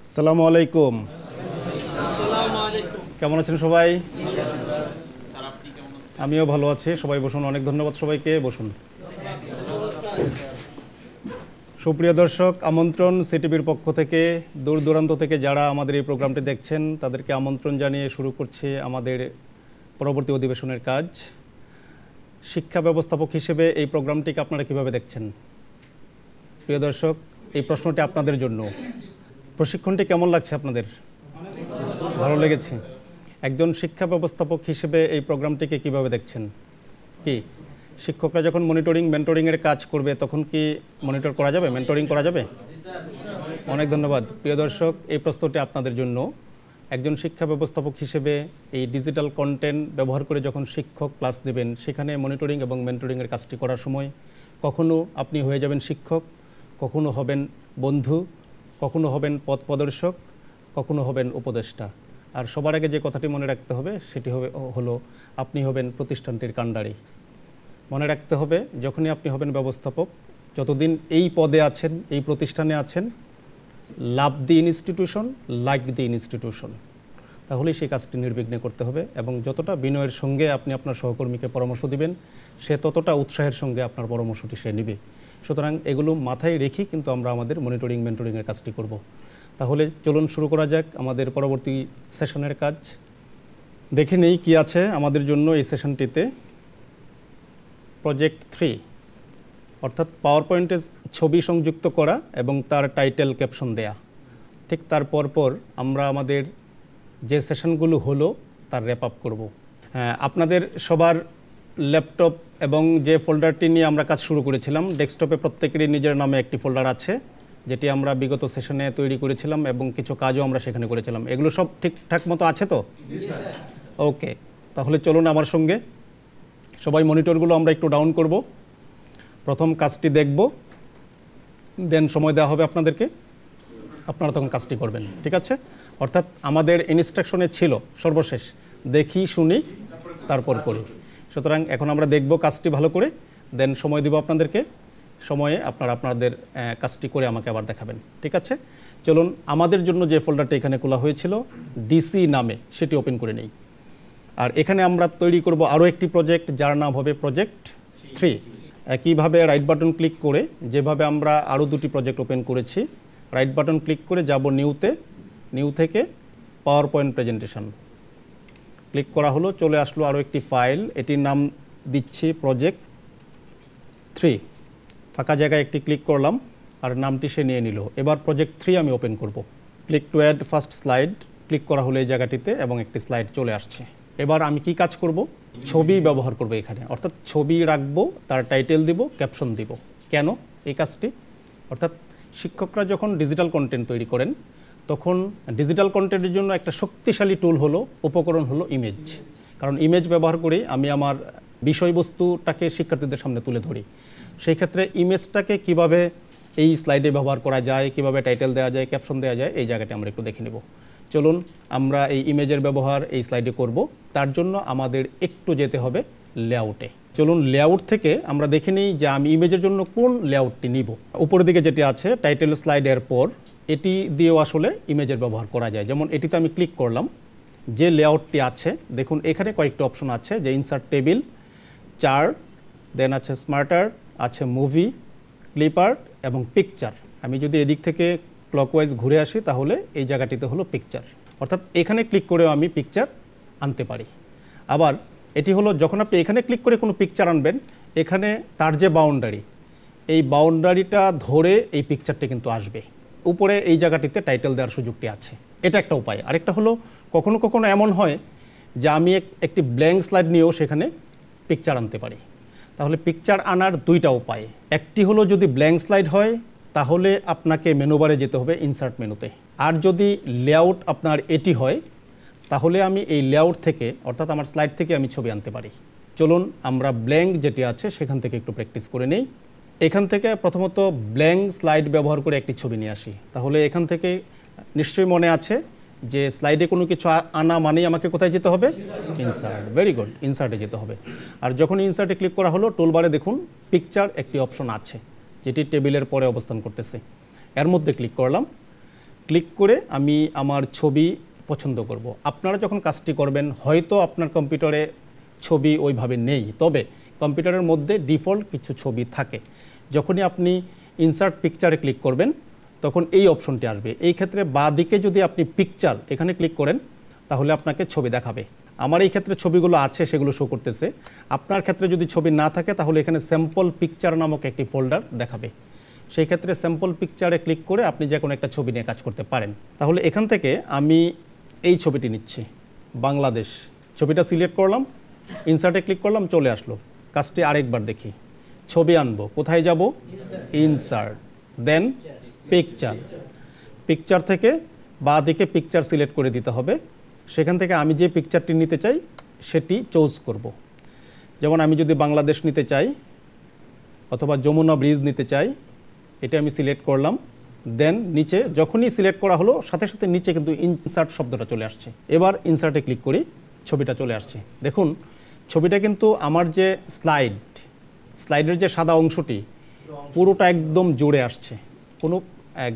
আসসালামু আলাইকুম। আসসালামু আলাইকুম। কেমন আছেন সবাই? আমিও ভালো আছি। সবাই বসুন। অনেক ধন্যবাদ সবাইকে, বসুন। সুপ্রিয় দর্শক, আমন্ত্রণ সিটিভির পক্ষ থেকে, দূর দূরান্ত থেকে যারা আমাদের এই প্রোগ্রামটি দেখছেন তাদেরকে আমন্ত্রণ জানিয়ে শুরু করছি আমাদের পরবর্তী অধিবেশনের কাজ। শিক্ষা ব্যবস্থাপক হিসেবে এই প্রোগ্রামটিকে আপনারা কিভাবে দেখছেন? প্রিয় দর্শক, এই প্রশ্নটি আপনাদের জন্য। প্রশিক্ষণটি কেমন লাগছে আপনাদের? ভালো লেগেছে? একজন শিক্ষা ব্যবস্থাপক হিসেবে এই প্রোগ্রামটিকে কিভাবে দেখছেন? কি শিক্ষকরা যখন মনিটরিং মেন্টরিংয়ের কাজ করবে তখন কি মনিটর করা যাবে, মেন্টরিং করা যাবে? অনেক ধন্যবাদ। প্রিয় দর্শক, এই প্রশ্নটি আপনাদের জন্য। একজন শিক্ষা ব্যবস্থাপক হিসেবে এই ডিজিটাল কন্টেন্ট ব্যবহার করে যখন শিক্ষক ক্লাস দেবেন, সেখানে মনিটরিং এবং মেন্টরিংয়ের কাজটি করার সময় কখনো আপনি হয়ে যাবেন শিক্ষক, কখনো হবেন বন্ধু, কখনো হবেন পথ প্রদর্শক, কখনো হবেন উপদেষ্টা। আর সবার আগে যে কথাটি মনে রাখতে হবে সেটি হলো আপনি হবেন প্রতিষ্ঠানটির কাণ্ডারি। মনে রাখতে হবে, যখনই আপনি হবেন ব্যবস্থাপক, যতদিন এই পদে আছেন, এই প্রতিষ্ঠানে আছেন, love the institution, like the institution, তাহলেই সেই কাজটি নির্বিঘ্নে করতে হবে। এবং যতটা বিনয়ের সঙ্গে আপনি আপনার সহকর্মীকে পরামর্শ দিবেন, সে ততটা উৎসাহের সঙ্গে আপনার পরামর্শটি সে নেবে। সুতরাং এগুলো মাথায় রেখেই কিন্তু আমরা আমাদের মনিটরিং মেন্টরিংয়ের কাজটি করব। তাহলে চলুন শুরু করা যাক আমাদের পরবর্তী সেশনের কাজ। দেখে নেই কি আছে আমাদের জন্য এই সেশনটিতে। প্রজেক্ট 3, অর্থাৎ পাওয়ার পয়েন্টে ছবি সংযুক্ত করা এবং তার টাইটেল ক্যাপশন দেয়া। ঠিক তার পর আমরা আমাদের যে সেশনগুলো হলো তার র্যাপ আপ করবো। আপনাদের সবার ল্যাপটপ এবং যে ফোল্ডারটি নিয়ে আমরা কাজ শুরু করেছিলাম, ডেস্কটপে প্রত্যেকেরই নিজের নামে একটি ফোল্ডার আছে, যেটি আমরা বিগত সেশনে তৈরি করেছিলাম এবং কিছু কাজও আমরা সেখানে করেছিলাম। এগুলো সব ঠিকঠাক মতো আছে তো? ওকে, তাহলে চলুন আমার সঙ্গে। সবাই মনিটরগুলো আমরা একটু ডাউন করব। প্রথম কাজটি দেখব, দেন সময় দেওয়া হবে আপনাদেরকে, আপনারা তখন কাজটি করবেন। ঠিক আছে? অর্থাৎ আমাদের ইনস্ট্রাকশনে ছিল সর্বশেষ দেখি শুনি তারপর করি। সুতরাং এখন আমরা দেখব কাজটি ভালো করে, দেন সময় দিব আপনাদেরকে। সময়ে আপনারা আপনাদের কাজটি করে আমাকে আবার দেখাবেন। ঠিক আছে? চলুন আমাদের জন্য যে ফোল্ডারটা এখানে খোলা হয়েছিল ডিসি নামে, সেটি ওপেন করে নেই। আর এখানে আমরা তৈরি করব আরও একটি প্রজেক্ট, যার নাম হবে প্রজেক্ট 3। একইভাবে রাইট বাটন ক্লিক করে, যেভাবে আমরা আরও দুটি প্রজেক্ট ওপেন করেছি, রাইট বাটন ক্লিক করে যাব নিউতে, নিউ থেকে পাওয়ার পয়েন্ট প্রেজেন্টেশন ক্লিক করা হলো। চলে আসলো আরও একটি ফাইল, এটির নাম দিচ্ছি প্রজেক্ট 3। ফাঁকা জায়গায় একটি ক্লিক করলাম আর নামটি সে নিয়ে নিল। এবার প্রজেক্ট 3 আমি ওপেন করব। Click to add first slide click করা হলো এই জায়গাটিতে এবং একটি স্লাইড চলে আসছে। এবার আমি কি কাজ করব? ছবি ব্যবহার করব এখানে, অর্থাৎ ছবি রাখবো, তার টাইটেল দিব, ক্যাপশন দিব। কেন এই কাজটি? অর্থাৎ শিক্ষকরা যখন ডিজিটাল কন্টেন্ট তৈরি করেন, তখন ডিজিটাল কন্টেন্টের জন্য একটা শক্তিশালী টুল হলো, উপকরণ হলো ইমেজ। কারণ ইমেজ ব্যবহার করে আমি আমার বিষয়বস্তুটাকে শিক্ষার্থীদের সামনে তুলে ধরি। সেই ক্ষেত্রে ইমেজটাকে কিভাবে এই স্লাইডে ব্যবহার করা যায়, কিভাবে টাইটেল দেওয়া যায়, ক্যাপশন দেওয়া যায়, এই জায়গাটা আমরা একটু দেখে নেব। চলুন আমরা এই ইমেজের ব্যবহার এই স্লাইডে করব। তার জন্য আমাদের একটু যেতে হবে লেআউটে। চলুন লেআউট থেকে আমরা দেখে নিই যে আমি ইমেজের জন্য কোন লেআউটটি নিব। উপরের দিকে যেটি আছে টাইটেল স্লাইডের পর, এটি দিয়েও আসলে ইমেজের ব্যবহার করা যায়। যেমন এটিতে আমি ক্লিক করলাম, যে লেআউটটি আছে দেখুন এখানে কয়েকটি অপশন আছে, যে ইনসার্ট টেবিল, চার্ট, দেন আছে স্মার্টার, আছে মুভি, ক্লিপার্ট এবং পিকচার। আমি যদি এদিক থেকে ক্লকওয়াইজ ঘুরে আসি তাহলে এই জায়গাটিতে হলো পিকচার, অর্থাৎ এখানে ক্লিক করেও আমি পিকচার আনতে পারি। আবার এটি হলো যখন আপনি এখানে ক্লিক করে কোনো পিকচার আনবেন, এখানে তার যে বাউন্ডারি, এই বাউন্ডারিটা ধরে এই পিকচারটি কিন্তু আসবে। উপরে এই জায়গাটিতে টাইটেল দেওয়ার সুযোগটি আছে, এটা একটা উপায়। আরেকটা হলো কখনো কখনো এমন হয় যে আমি একটি ব্ল্যাঙ্ক স্লাইড নিয়েও সেখানে পিকচার আনতে পারি। তাহলে পিকচার আনার দুইটা উপায়। একটি হলো যদি ব্ল্যাঙ্ক স্লাইড হয় তাহলে আপনাকে মেনুবারে যেতে হবে ইনসার্ট মেনুতে। আর যদি লেআউট আপনার এটি হয় তাহলে আমি এই লেআউট থেকে, অর্থাৎ আমার স্লাইড থেকে আমি ছবি আনতে পারি। চলুন আমরা ব্ল্যাঙ্ক যেটি আছে সেখান থেকে একটু প্র্যাকটিস করে নেই। এখান থেকে প্রথমত ব্ল্যাঙ্ক স্লাইড ব্যবহার করে একটি ছবি নিয়ে আসি। তাহলে এখান থেকে নিশ্চয়ই মনে আছে যে স্লাইডে কোনো কিছু আনা মানেই আমাকে কোথায় যেতে হবে? ইনসার্ট। ভেরি গুড, ইনসার্টে যেতে হবে। আর যখন ইনসার্টে ক্লিক করা হলো, টুলবারে দেখুন পিকচার একটি অপশন আছে যেটি টেবিলের পরে অবস্থান করতেছে। এর মধ্যে ক্লিক করলাম, ক্লিক করে আমি আমার ছবি পছন্দ করব। আপনারা যখন কাজটি করবেন হয়তো আপনার কম্পিউটারে ছবি ওইভাবে নেই, তবে কম্পিউটারের মধ্যে ডিফল্ট কিছু ছবি থাকে। যখনই আপনি ইনসার্ট পিকচারে ক্লিক করবেন তখন এই অপশনটি আসবে। এই ক্ষেত্রে বাঁ দিকে যদি আপনি পিকচার এখানে ক্লিক করেন তাহলে আপনাকে ছবি দেখাবে। আমার এই ক্ষেত্রে ছবিগুলো আছে, সেগুলো শো করতেছে। আপনার ক্ষেত্রে যদি ছবি না থাকে তাহলে এখানে স্যাম্পল পিকচার নামক একটি ফোল্ডার দেখাবে। সেই ক্ষেত্রে স্যাম্পল পিকচারে ক্লিক করে আপনি যে কোনো একটা ছবি নিয়ে কাজ করতে পারেন। তাহলে এখান থেকে আমি এই ছবিটি নিচ্ছি, বাংলাদেশ। ছবিটা সিলেক্ট করলাম, ইনসার্টে ক্লিক করলাম, চলে আসলো। কাজটি আরেকবার দেখি। ছবি আনবো, কোথায় যাব? ইনসার্ট, দেন পিকচার। পিকচার থেকে বাঁ দিকে পিকচার সিলেক্ট করে দিতে হবে। সেখান থেকে আমি যে পিকচারটি নিতে চাই সেটি চুজ করব। যেমন আমি যদি বাংলাদেশ নিতে চাই অথবা যমুনা ব্রিজ নিতে চাই, এটা আমি সিলেক্ট করলাম। দেন নিচে যখনই সিলেক্ট করা হলো সাথে সাথে নিচে কিন্তু ইনসার্ট শব্দটা চলে আসছে। এবার ইনসার্টে ক্লিক করি, ছবিটা চলে আসছে। দেখুন ছবিটা কিন্তু আমার যে স্লাইডের যে সাদা অংশটি পুরোটা একদম জুড়ে আসছে, কোনো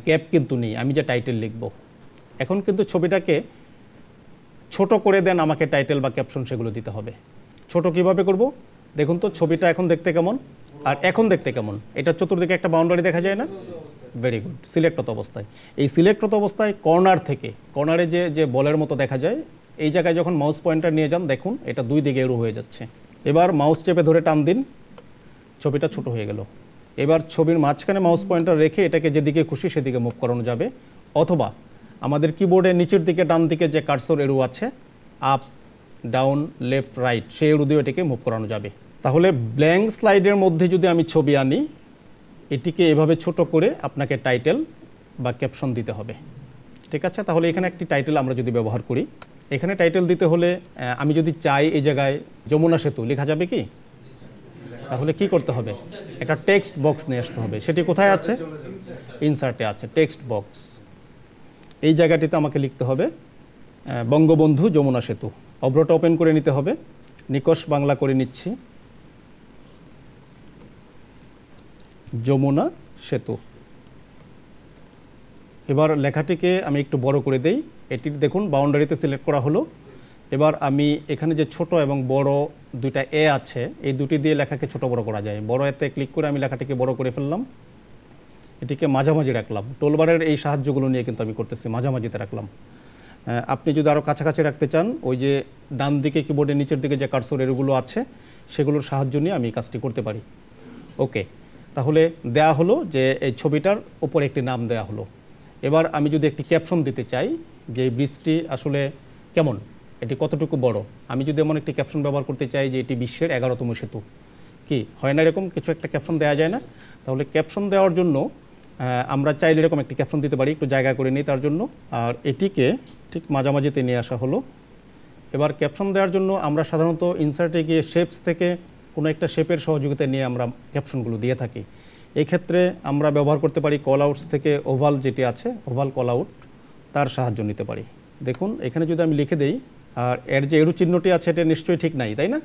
গ্যাপ কিন্তু নেই। আমি যে টাইটেল লিখব, এখন কিন্তু ছবিটাকে ছোট করে দেন আমাকে টাইটেল বা ক্যাপশন সেগুলো দিতে হবে। ছোট কিভাবে করব? দেখুন তো ছবিটা এখন দেখতে কেমন আর এখন দেখতে কেমন। এটা চতুর্দিকে একটা বাউন্ডারি দেখা যায় না? Very good. সিলেক্টত অবস্থায়, এই সিলেক্টত অবস্থায় কর্নার থেকে, কর্নারে যে বলের মতো দেখা যায়, এই জায়গায় যখন মাউস পয়েন্টার নিয়ে যান দেখুন এটা দুই দিকে এরু হয়ে যাচ্ছে। এবার মাউস চেপে ধরে টান দিন, ছবিটা ছোট হয়ে গেল। এবার ছবির মাঝখানে মাউস পয়েন্টার রেখে এটাকে যেদিকে খুশি সেদিকে মুভ করানো যাবে, অথবা আমাদের কিবোর্ডের নিচের দিকে ডান দিকে যে কার্সর এরু আছে, আপ ডাউন লেফট রাইট, সেই এরু দিয়ে এটাকে মুভ করানো যাবে। তাহলে ব্ল্যাঙ্ক স্লাইডের মধ্যে যদি আমি ছবি আনি, এটিকে এভাবে ছোট করে আপনাকে টাইটেল বা ক্যাপশন দিতে হবে। ঠিক আছে, তাহলে এখানে একটি টাইটেল আমরা যদি ব্যবহার করি, এখানে টাইটেল দিতে হলে আমি যদি চাই এই জায়গায় যমুনা সেতু লেখা যাবে কি? তাহলে কি করতে হবে? একটা টেক্সট বক্স নিয়ে আসতে হবে। সেটি কোথায় আছে? ইনসার্টে আছে টেক্সট বক্স। এই জায়গাটিতে আমাকে লিখতে হবে বঙ্গবন্ধু যমুনা সেতু। অব্রটা ওপেন করে নিতে হবে, নিকষ বাংলা করে নিচ্ছি, যমুনা সেতু। এবার লেখাটিকে আমি একটু বড় করে দেই। এটি দেখুন বাউন্ডারিতে সিলেক্ট করা হলো। এবার আমি এখানে যে ছোট এবং বড় দুইটা এ আছে, এই দুটি দিয়ে লেখাকে ছোট বড় করা যায়। বড় এতে ক্লিক করে আমি লেখাটিকে বড় করে ফেললাম, এটিকে মাঝামাঝি রাখলাম। টোলবারের এই সাহায্যগুলো নিয়ে কিন্তু আমি করতেছি, মাঝামাঝিতে রাখলাম। আপনি যদি আরও কাছাকাছি রাখতে চান, ওই যে ডান দিকে কিবোর্ডের নিচের দিকে যে কার্সর এরগুলো আছে সেগুলোর সাহায্য নিয়ে আমি কাজটি করতে পারি। ওকে, তাহলে দেয়া হলো যে এই ছবিটার উপরে একটি নাম দেয়া হলো। এবার আমি যদি একটি ক্যাপশন দিতে চাই যে এই ব্রিজটি আসলে কেমন, এটি কতটুকু বড়, আমি যদি এমন একটি ক্যাপশন ব্যবহার করতে চাই যে এটি বিশ্বের 11তম সেতু, কি হয় না এরকম কিছু একটা ক্যাপশন দেওয়া যায় না? তাহলে ক্যাপশন দেওয়ার জন্য আমরা চাইলে এরকম একটি ক্যাপশন দিতে পারি, একটু জায়গা করে নিই তার জন্য। আর এটিকে ঠিক মাঝামাঝিতে নিয়ে আসা হলো। এবার ক্যাপশন দেওয়ার জন্য আমরা সাধারণত ইনসার্টে গিয়ে শেপস থেকে কোনো একটা শেপের সহযোগিতা নিয়ে আমরা ক্যাপশনগুলো দিয়ে থাকি। এই ক্ষেত্রে আমরা ব্যবহার করতে পারি কল আউটস থেকে ওভাল যেটি আছে, ওভাল কল আউট, তার সাহায্য নিতে পারি। দেখুন এখানে যদি আমি লিখে দেই, আর এর যে এরু চিহ্নটি আছে এটা নিশ্চয়ই ঠিক নাই, তাই না?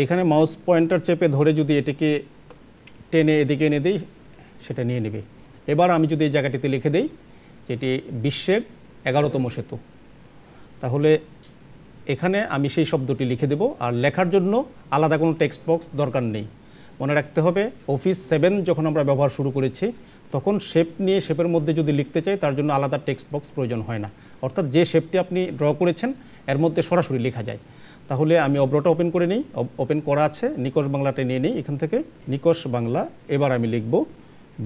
এখানে মাউস পয়েন্টার চেপে ধরে যদি এটিকে টেনে এদিকে এনে দিই সেটা নিয়ে নেবে। এবার আমি যদি এই জায়গাটিতে লিখে দেই যেটি বিশ্বের 11তম সেতু, তাহলে এখানে আমি সেই শব্দটি লিখে দেব। আর লেখার জন্য আলাদা কোনো টেক্সট বক্স দরকার নেই। মনে রাখতে হবে অফিস 7 যখন আমরা ব্যবহার শুরু করেছি তখন শেপ নিয়ে শেপের মধ্যে যদি লিখতে চাই তার জন্য আলাদা টেক্সট বক্স প্রয়োজন হয় না। অর্থাৎ যে শেপটি আপনি ড্র করেছেন এর মধ্যে সরাসরি লেখা যায়। তাহলে আমি অব্রটা ওপেন করে নিই, ওপেন করা আছে, নিকষ বাংলাটা নিয়ে নিই এখান থেকে, নিকষ বাংলা। এবার আমি লিখব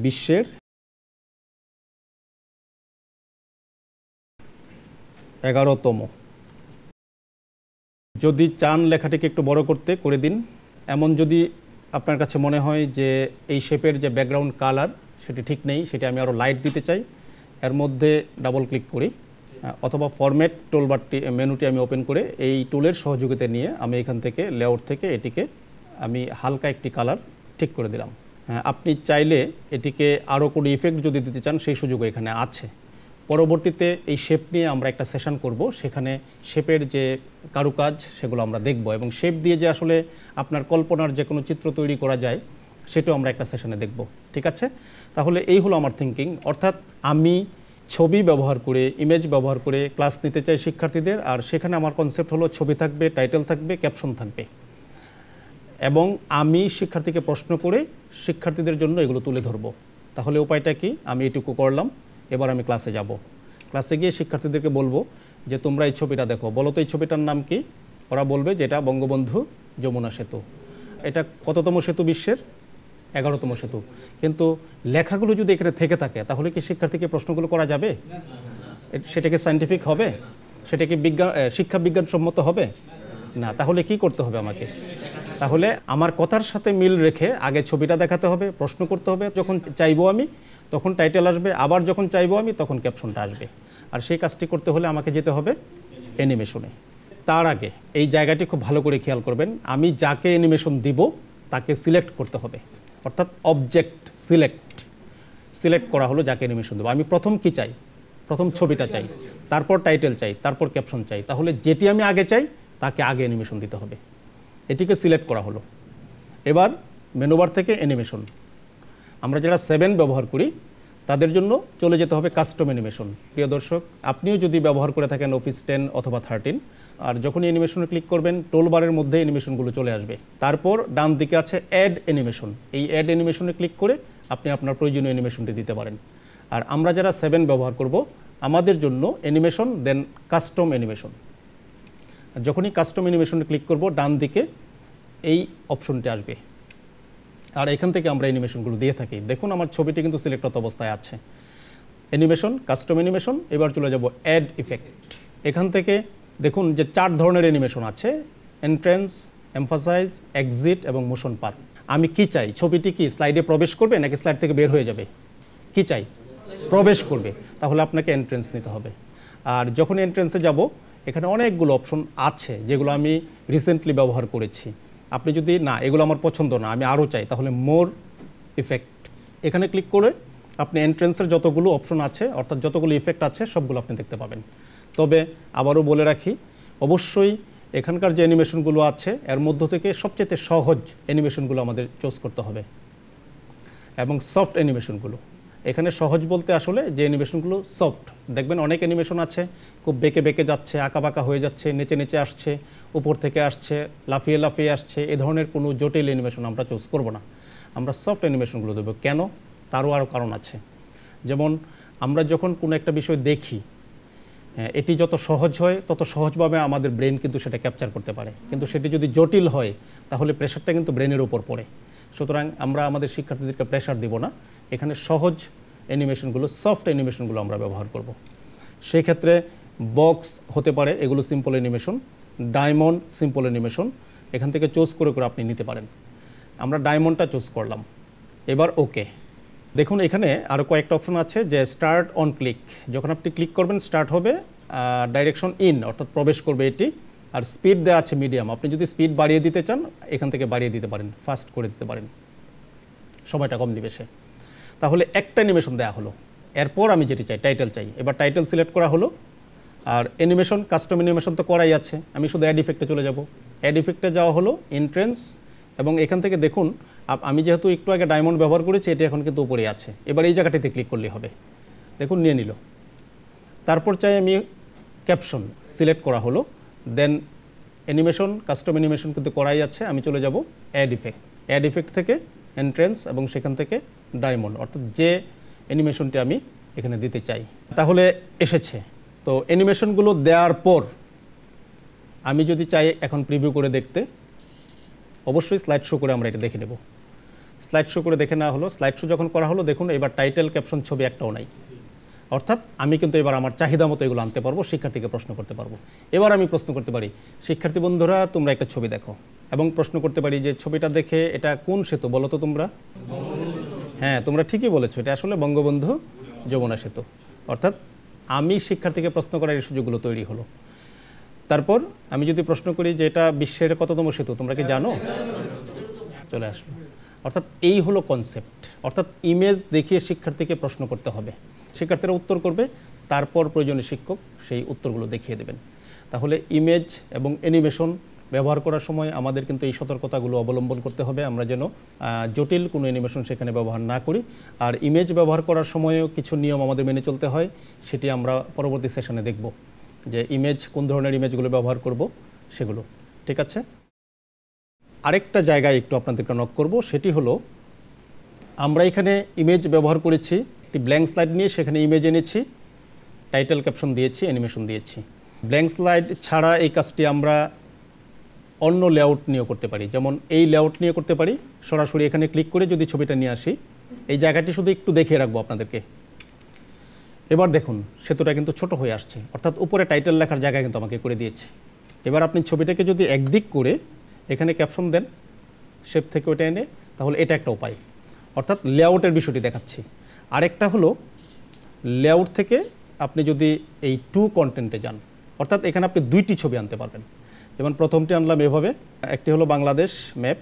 বিশ্বের 11তম। যদি চান লেখাটিকে একটু বড় করতে করে দিন। এমন যদি আপনার কাছে মনে হয় যে এই শেপের যে ব্যাকগ্রাউন্ড কালার সেটি ঠিক নেই, সেটি আমি আরও লাইট দিতে চাই, এর মধ্যে ডাবল ক্লিক করি, অথবা ফরম্যাট টুলবারটি মেনুটি আমি ওপেন করে এই টুলের সহযোগিতা নিয়ে আমি এখান থেকে লেআউট থেকে এটিকে আমি হালকা একটি কালার ঠিক করে দিলাম। আপনি চাইলে এটিকে আরও কোনো ইফেক্ট যদি দিতে চান সেই সুযোগও এখানে আছে। পরবর্তীতে এই শেপ নিয়ে আমরা একটা সেশন করব, সেখানে শেপের যে কারুকাজ সেগুলো আমরা দেখব, এবং শেপ দিয়ে যে আসলে আপনার কল্পনার যে কোনো চিত্র তৈরি করা যায় সেটাও আমরা একটা সেশনে দেখব। ঠিক আছে, তাহলে এই হলো আমার থিঙ্কিং। অর্থাৎ আমি ছবি ব্যবহার করে, ইমেজ ব্যবহার করে ক্লাস নিতে চাই শিক্ষার্থীদের। আর সেখানে আমার কনসেপ্ট হলো ছবি থাকবে, টাইটেল থাকবে, ক্যাপশন থাকবে, এবং আমি শিক্ষার্থীকে প্রশ্ন করে শিক্ষার্থীদের জন্য এগুলো তুলে ধরব। তাহলে উপায়টা কি? আমি এটুকু করলাম। এবার আমি ক্লাসে যাব। ক্লাসে গিয়ে শিক্ষার্থীদেরকে বলবো যে তোমরা এই ছবিটা দেখো, বলো তো এই ছবিটার নাম কি? ওরা বলবে যে এটা বঙ্গবন্ধু যমুনা সেতু। এটা কততম সেতু বিশ্বের? 11তম সেতু। কিন্তু লেখাগুলো যদি এখানে থেকে থাকে তাহলে কি শিক্ষার্থীকে প্রশ্নগুলো করা যাবে? সেটা কি সায়েন্টিফিক হবে? সেটা কি শিক্ষা বিজ্ঞানসম্মত হবে না? তাহলে কি করতে হবে আমাকে? তাহলে আমার কথার সাথে মিল রেখে আগে ছবিটা দেখাতে হবে, প্রশ্ন করতে হবে, যখন চাইবো আমি তখন টাইটেল আসবে, আবার যখন চাইবো আমি তখন ক্যাপশনটা আসবে। আর সেই কাজটি করতে হলে আমাকে যেতে হবে অ্যানিমেশনে। তার আগে এই জায়গাটি খুব ভালো করে খেয়াল করবেন, আমি যাকে অ্যানিমেশন দিব তাকে সিলেক্ট করতে হবে। অর্থাৎ অবজেক্ট সিলেক্ট করা হলো যাকে অ্যানিমেশন দেবো। আমি প্রথম কি চাই? প্রথম ছবিটা চাই, তারপর টাইটেল চাই, তারপর ক্যাপশন চাই। তাহলে যেটি আমি আগে চাই তাকে আগে অ্যানিমেশন দিতে হবে। এটিকে সিলেক্ট করা হলো। এবার মেনুবার থেকে অ্যানিমেশন। আমরা যারা 7 ব্যবহার করি তাদের জন্য চলে যেতে হবে কাস্টম অ্যানিমেশন। প্রিয় দর্শক, আপনিও যদি ব্যবহার করে থাকেন অফিস 10 অথবা 13, আর যখনই অ্যানিমেশনে ক্লিক করবেন টোলবারের মধ্যে অ্যানিমেশনগুলো চলে আসবে। তারপর ডান দিকে আছে অ্যাড অ্যানিমেশন। এই অ্যাড অ্যানিমেশনে ক্লিক করে আপনি আপনার প্রয়োজনীয় অ্যানিমেশনটি দিতে পারেন। আর আমরা যারা 7 ব্যবহার করব আমাদের জন্য অ্যানিমেশন, দেন কাস্টম অ্যানিমেশন। যখনই কাস্টম অ্যানিমেশনে ক্লিক করব ডান দিকে এই অপশনটি আসবে, আর এখান থেকে আমরা অ্যানিমেশনগুলো দিয়ে থাকি। দেখুন আমার ছবিটি কিন্তু সিলেক্ট অবস্থায় আছে। Animation, custom animation. এবার চলে যাব অ্যাড ইফেক্ট। এখান থেকে দেখুন যে 4 ধরনের অ্যানিমেশন আছে: এন্ট্রেন্স, এমফাসাইজ, এক্সিট এবং মোশন পার। আমি কি চাই? ছবিটি কি স্লাইডে প্রবেশ করবে নাকি স্লাইড থেকে বের হয়ে যাবে? কি চাই? প্রবেশ করবে। তাহলে আপনাকে এন্ট্রেন্স নিতে হবে। আর যখন এন্ট্রেন্সে যাব এখানে অনেকগুলো অপশন আছে যেগুলো আমি রিসেন্টলি ব্যবহার করেছি। আপনি যদি না এগুলো আমার পছন্দ না, আমি আরও চাই, তাহলে মোর ইফেক্ট এখানে ক্লিক করে আপনি এন্ট্রেন্সের যতগুলো অপশন আছে, অর্থাৎ যতগুলো ইফেক্ট আছে সবগুলো আপনি দেখতে পাবেন। তবে আবারও বলে রাখি, অবশ্যই এখানকার যে অ্যানিমেশনগুলো আছে এর মধ্য থেকে সবচেয়ে সহজ অ্যানিমেশনগুলো আমাদের চুজ করতে হবে, এবং সফট অ্যানিমেশনগুলো। এখানে সহজ বলতে আসলে যে অ্যানিমেশনগুলো সফট, দেখবেন অনেক অ্যানিমেশন আছে খুব বেঁকে বেঁকে যাচ্ছে, আঁকা বাঁকা হয়ে যাচ্ছে, নেচে নেচে আসছে, উপর থেকে আসছে, লাফিয়ে লাফিয়ে আসছে। এ ধরনের কোনো জটিল অ্যানিমেশন আমরা চুজ করব না। আমরা সফট অ্যানিমেশনগুলো দেবো। কেন? তারও আরও কারণ আছে। যেমন আমরা যখন কোনো একটা বিষয় দেখি, এটি যত সহজ হয় তত সহজভাবে আমাদের ব্রেন কিন্তু সেটা ক্যাপচার করতে পারে, কিন্তু সেটি যদি জটিল হয় তাহলে প্রেশারটা কিন্তু ব্রেনের উপর পড়ে। সুতরাং আমরা আমাদের শিক্ষার্থীদেরকে প্রেশার দিব না। এখানে সহজ অ্যানিমেশনগুলো, সফট অ্যানিমেশনগুলো আমরা ব্যবহার করব। সেই ক্ষেত্রে বক্স হতে পারে, এগুলো simple animation. Diamond simple animation. এখান থেকে চুজ করে করে আপনি নিতে পারেন। আমরা ডায়মন্ডটা চুজ করলাম। এবার ওকে। দেখুন এখানে আরও কয়েকটা অপশন আছে, যে স্টার্ট অন ক্লিক। যখন আপনি ক্লিক করবেন স্টার্ট হবে, ডাইরেকশন ইন অর্থাৎ প্রবেশ করবে এটি, আর স্পিড দেওয়া আছে মিডিয়াম। আপনি যদি স্পিড বাড়িয়ে দিতে চান এখান থেকে বাড়িয়ে দিতে পারেন, ফাস্ট করে দিতে পারেন, সময়টা কম নিবে সে। তাহলে একটা অ্যানিমেশন দেওয়া হলো। এরপর আমি যেটি চাই, টাইটেল চাই। এবার টাইটেল সিলেক্ট করা হলো। আর অ্যানিমেশন, কাস্টম অ্যানিমেশন তো করাই আছে, আমি শুধু অ্যাড ইফেক্টে চলে যাব। অ্যাড ইফেক্টে যাওয়া হলো, এন্ট্রেন্স, এবং এখান থেকে দেখুন আমি যেহেতু একটু আগে ডায়মন্ড ব্যবহার করেছি, এটি এখন কিন্তু উপরে আছে। এবার এই জায়গাটিতে ক্লিক করলেই হবে। দেখুন নিয়ে নিল। তারপর চাই আমি ক্যাপশন, সিলেক্ট করা হলো। দেন অ্যানিমেশন, কাস্টম অ্যানিমেশন কিন্তু করাই আছে, আমি চলে যাব অ্যাড ইফেক্ট। অ্যাড ইফেক্ট থেকে এন্ট্রেন্স এবং সেখান থেকে ডায়মন্ড, অর্থাৎ যে অ্যানিমেশনটি আমি এখানে দিতে চাই। তাহলে এসেছে। তো অ্যানিমেশনগুলো দেওয়ার পর আমি যদি চাই এখন প্রিভিউ করে দেখতে, অবশ্যই স্লাইড শো করে আমরা এটা দেখে নেব। স্লাইড শো করে দেখে নেওয়া হলো। স্লাইড শো যখন করা হলো, দেখুন এবার টাইটেল, ক্যাপশন, ছবি একটাও নাই। অর্থাৎ আমি কিন্তু এবার আমার চাহিদা মতো এগুলো আনতে পারবো, শিক্ষার্থীকে প্রশ্ন করতে পারবো। এবার আমি প্রশ্ন করতে পারি, শিক্ষার্থী বন্ধুরা তোমরা একটা ছবি দেখো, এবং প্রশ্ন করতে পারি যে ছবিটা দেখে এটা কোন সেতু বলো তো তোমরা? হ্যাঁ, তোমরা ঠিকই বলেছো, এটা আসলে বঙ্গবন্ধু যমুনা সেতু। অর্থাৎ আমি শিক্ষার্থীকে প্রশ্ন করার এই সুযোগগুলো তৈরি হলো। তারপর আমি যদি প্রশ্ন করি যে এটা বিশ্বের কততম সেতু, তোমরা কি জানো? চলে আসলো। অর্থাৎ এই হলো কনসেপ্ট। অর্থাৎ ইমেজ দেখিয়ে শিক্ষার্থীকে প্রশ্ন করতে হবে, শিক্ষার্থীরা উত্তর করবে, তারপর প্রয়োজনীয় শিক্ষক সেই উত্তরগুলো দেখিয়ে দেবেন। তাহলে ইমেজ এবং অ্যানিমেশন ব্যবহার করার সময় আমাদের কিন্তু এই সতর্কতাগুলো অবলম্বন করতে হবে, আমরা যেন জটিল কোনো অ্যানিমেশন সেখানে ব্যবহার না করি। আর ইমেজ ব্যবহার করার সময়ও কিছু নিয়ম আমাদের মেনে চলতে হয়, সেটি আমরা পরবর্তী সেশনে দেখব যে ইমেজ কোন ধরনের ইমেজগুলো ব্যবহার করব সেগুলো। ঠিক আছে, আরেকটা জায়গায় একটু আপনাদেরকে নক করব, সেটি হলো আমরা এখানে ইমেজ ব্যবহার করেছি, একটি ব্ল্যাঙ্ক স্লাইড নিয়ে সেখানে ইমেজ এনেছি, টাইটেল ক্যাপশন দিয়েছি, অ্যানিমেশন দিয়েছি। ব্ল্যাঙ্ক স্লাইড ছাড়া এই কাজটি আমরা অন্য লেআউট নিয়েও করতে পারি, যেমন এই লেআউট নিয়ে করতে পারি। সরাসরি এখানে ক্লিক করে যদি ছবিটা নিয়ে আসি, এই জায়গাটি শুধু একটু দেখিয়ে রাখবো আপনাদেরকে। এবার দেখুন সেতুটা কিন্তু ছোট হয়ে আসছে, অর্থাৎ উপরে টাইটেল লেখার জায়গা কিন্তু আমাকে করে দিয়েছে। এবার আপনি ছবিটাকে যদি একদিক করে এখানে ক্যাপশন দেন, শেপ থেকে ওটা এনে, তাহলে এটা একটা উপায়, অর্থাৎ লেআউটের বিষয়টি দেখাচ্ছি। আরেকটা হলো লেআউট থেকে আপনি যদি এই টু কন্টেন্টে যান, অর্থাৎ এখানে আপনি দুইটি ছবি আনতে পারবেন। যেমন প্রথমটি আনলাম এভাবে, একটি হলো বাংলাদেশ ম্যাপ,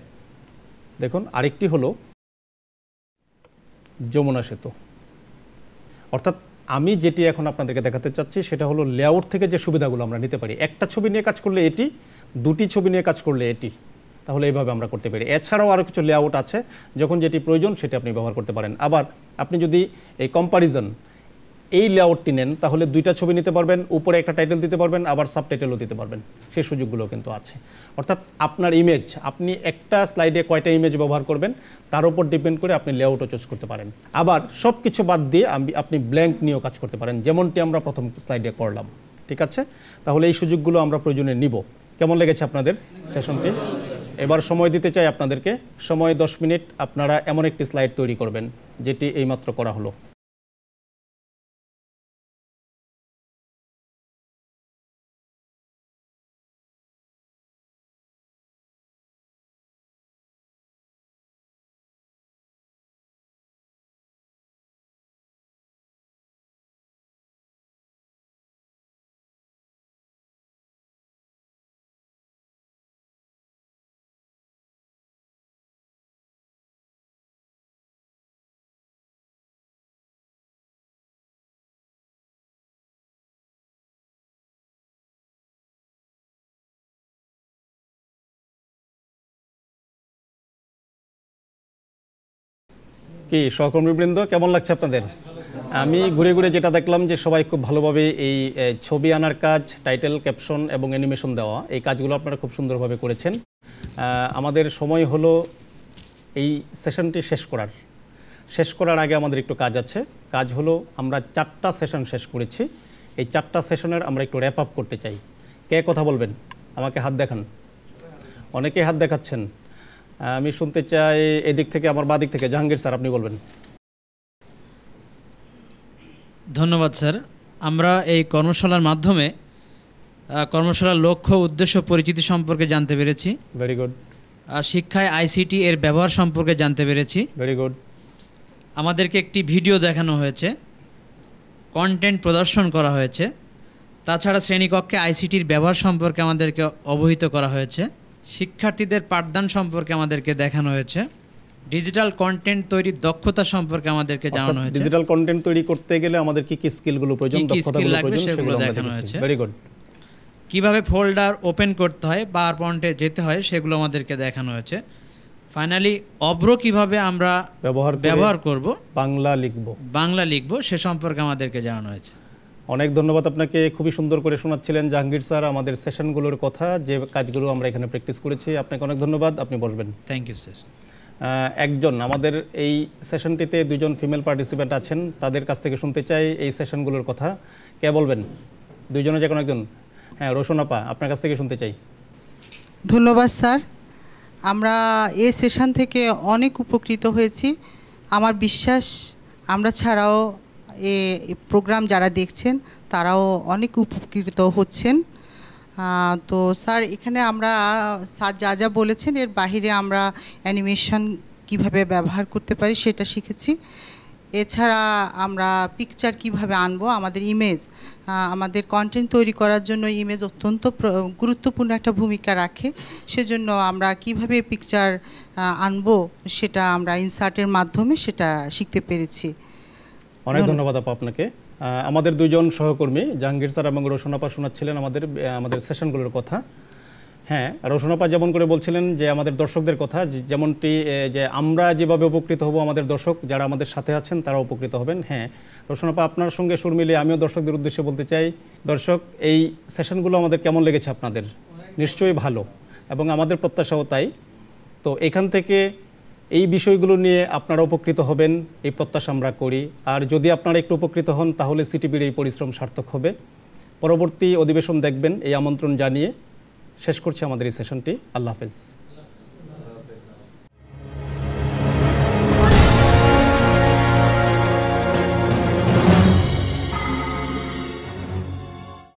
দেখুন, আরেকটি হলো যমুনা সেতু। অর্থাৎ আমি যেটি এখন আপনাদেরকে দেখাতে চাচ্ছি সেটা হলো লেআউট থেকে যে সুবিধাগুলো আমরা নিতে পারি। একটা ছবি নিয়ে কাজ করলে এটি, দুটি ছবি নিয়ে কাজ করলে এটি, তাহলে এইভাবে আমরা করতে পারি। এছাড়াও আরও কিছু লেআউট আছে, যখন যেটি প্রয়োজন সেটি আপনি ব্যবহার করতে পারেন। আবার আপনি যদি এই কম্পারিজন এই লেআউটটি নেন, তাহলে দুইটা ছবি নিতে পারবেন, উপরে একটা টাইটেল দিতে পারবেন, আবার সাবটাইটেলও দিতে পারবেন, সেই সুযোগগুলো কিন্তু আছে। অর্থাৎ আপনার ইমেজ, আপনি একটা স্লাইডে কয়টা ইমেজ ব্যবহার করবেন তার উপর ডিপেন্ড করে আপনি লেআউটও চুজ করতে পারেন। আবার সব কিছু বাদ দিয়ে আপনি ব্ল্যাঙ্ক নিয়েও কাজ করতে পারেন, যেমনটি আমরা প্রথম স্লাইডে করলাম। ঠিক আছে, তাহলে এই সুযোগগুলো আমরা প্রয়োজনে নিব। কেমন লেগেছে আপনাদের সেশনটি? এবার সময় দিতে চাই আপনাদেরকে, সময় 10 মিনিট। আপনারা এমন একটি স্লাইড তৈরি করবেন যেটি এইমাত্র করা হলো। কি সহকর্মীবৃন্দ, কেমন লাগছে আপনাদের? আমি ঘুরে ঘুরে যেটা দেখলাম যে সবাই খুব ভালোভাবে এই ছবি আনার কাজ, টাইটেল, ক্যাপশন এবং অ্যানিমেশন দেওয়া, এই কাজগুলো আপনারা খুব সুন্দরভাবে করেছেন। আমাদের সময় হলো এই সেশনটি শেষ করার আগে আমাদের একটু কাজ আছে। কাজ হলো আমরা 4টা সেশন শেষ করেছি, এই 4টা সেশনের আমরা একটু র্যাপ আপ করতে চাই। কে কথা বলবেন? আমাকে হাত দেখান। অনেকেই হাত দেখাচ্ছেন। আমি শুনতে চাই এদিক থেকে, আমার বাঁ দিক থেকে জাহাঙ্গীর স্যার, আপনি বলবেন। ধন্যবাদ স্যার। আমরা এই কর্মশালার মাধ্যমে কর্মশালার লক্ষ্য, উদ্দেশ্য, পরিচিতি সম্পর্কে জানতে পেরেছি। Very good. শিক্ষায় আইসিটি এর ব্যবহার সম্পর্কে জানতে পেরেছি। Very good. আমাদেরকে একটি ভিডিও দেখানো হয়েছে, কন্টেন্ট প্রদর্শন করা হয়েছে। তাছাড়া শ্রেণীকক্ষে আইসিটির ব্যবহার সম্পর্কে আমাদেরকে অবহিত করা হয়েছে। শিক্ষার্থীদের পাঠদান সম্পর্কে আমাদেরকে দেখানো হয়েছে। ডিজিটাল কন্টেন্ট তৈরির দক্ষতা সম্পর্কে আমাদেরকে জানানো হয়েছে। ডিজিটাল কন্টেন্ট তৈরি করতে গেলে আমাদের কি কি স্কিলগুলো প্রয়োজন, দক্ষতাগুলো প্রয়োজন, সেগুলো দেখানো হয়েছে। Very good. কিভাবে ফোল্ডার ওপেন করতে হয়, পাওয়ার পয়েন্টে যেতে হয়, সেগুলো আমাদেরকে দেখানো হয়েছে। ফাইনালি অভ্র কিভাবে আমরা ব্যবহার করব, বাংলা লিখব, সে সম্পর্কে আমাদেরকে জানানো হয়েছে। অনেক ধন্যবাদ আপনাকে। খুবই সুন্দর করে শোনাচ্ছিলেন জাহাঙ্গীর স্যার আমাদের সেশনগুলোর কথা, যে কাজগুলো আমরা এখানে প্র্যাকটিস করেছি। আপনাকে অনেক ধন্যবাদ। আপনি বসবেন। Thank you sir. একজন আমাদের এই সেশনটিতে 2জন ফিমেল পার্টিসিপেন্ট আছেন, তাদের কাছ থেকে শুনতে চাই এই সেশনগুলোর কথা। কে বলবেন? 2জনে যে কোনো একজন। হ্যাঁ, রোশন আপা, আপনার কাছ থেকে শুনতে চাই। ধন্যবাদ স্যার। আমরা এই সেশন থেকে অনেক উপকৃত হয়েছি। আমার বিশ্বাস আমরা ছাড়াও এই প্রোগ্রাম যারা দেখছেন তারাও অনেক উপকৃত হচ্ছেন। তো স্যার, এখানে আমরা স্যার যা যা বলেছেন এর বাহিরে আমরা অ্যানিমেশন কিভাবে ব্যবহার করতে পারি সেটা শিখেছি। এছাড়া আমরা পিকচার কিভাবে আনবো, আমাদের ইমেজ, আমাদের কন্টেন্ট তৈরি করার জন্য ইমেজ অত্যন্ত গুরুত্বপূর্ণ একটা ভূমিকা রাখে। সেজন্য আমরা কিভাবে পিকচার আনবো সেটা আমরা ইনসার্টের মাধ্যমে সেটা শিখতে পেরেছি। অনেক ধন্যবাদ আপা আপনাকে। আমাদের 2জন সহকর্মী জাহাঙ্গীর স্যার এবং রোশন আপা শোনাচ্ছিলেন আমাদের সেশনগুলোর কথা। হ্যাঁ, রোশনাপা যেমন করে বলছিলেন যে আমাদের দর্শকদের কথা, যেমনটি যে আমরা যেভাবে উপকৃত হব, আমাদের দর্শক যারা আমাদের সাথে আছেন তারা উপকৃত হবেন। হ্যাঁ রোশনাপা, আপনার সঙ্গে সুর মিলিয়ে আমিও দর্শকদের উদ্দেশ্যে বলতে চাই, দর্শক এই সেশনগুলো আমাদের কেমন লেগেছে আপনাদের? নিশ্চয়ই ভালো, এবং আমাদের প্রত্যাশাও তাই। তো এখান থেকে এই বিষয়গুলো নিয়ে আপনারা উপকৃত হবেন এই প্রত্যাশা আমরা করি। আর যদি আপনারা একটু উপকৃত হন তাহলে সিটিভির এই পরিশ্রম সার্থক হবে। পরবর্তী অধিবেশন দেখবেন এই আমন্ত্রণ জানিয়ে শেষ করছি আমাদের এই সেশনটি। আল্লাহ হাফেজ।